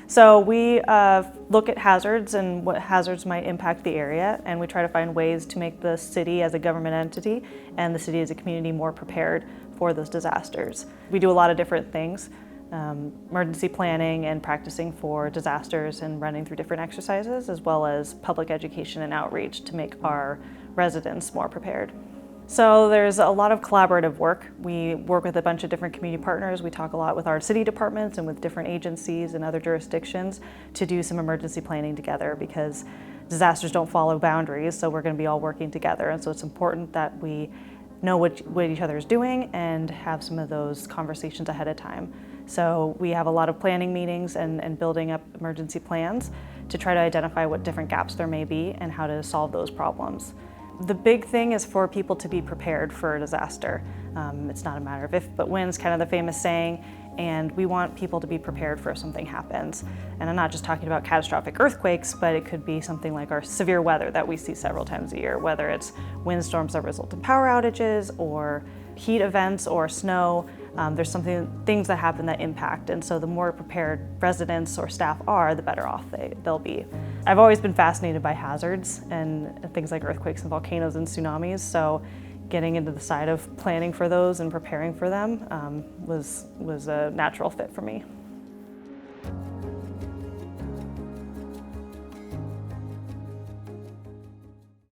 So we look at hazards and what hazards might impact the area, and we try to find ways to make the city as a government entity and the city as a community more prepared for those disasters. We do a lot of different things, emergency planning and practicing for disasters and running through different exercises, as well as public education and outreach to make our residents more prepared. So there's a lot of collaborative work. We work with a bunch of different community partners. We talk a lot with our city departments and with different agencies and other jurisdictions to do some emergency planning together, because disasters don't follow boundaries, so we're going to be all working together. And so it's important that we know what each other is doing and have some of those conversations ahead of time. So we have a lot of planning meetings and building up emergency plans to try to identify what different gaps there may be and how to solve those problems. The big thing is for people to be prepared for a disaster. It's not a matter of if but when is kind of the famous saying, and we want people to be prepared for if something happens. And I'm not just talking about catastrophic earthquakes, but it could be something like our severe weather that we see several times a year, whether it's windstorms that result in power outages or heat events or snow. There's things that happen that impact, and so the more prepared residents or staff are, the better off they'll be. I've always been fascinated by hazards and things like earthquakes and volcanoes and tsunamis, so getting into the side of planning for those and preparing for them was a natural fit for me.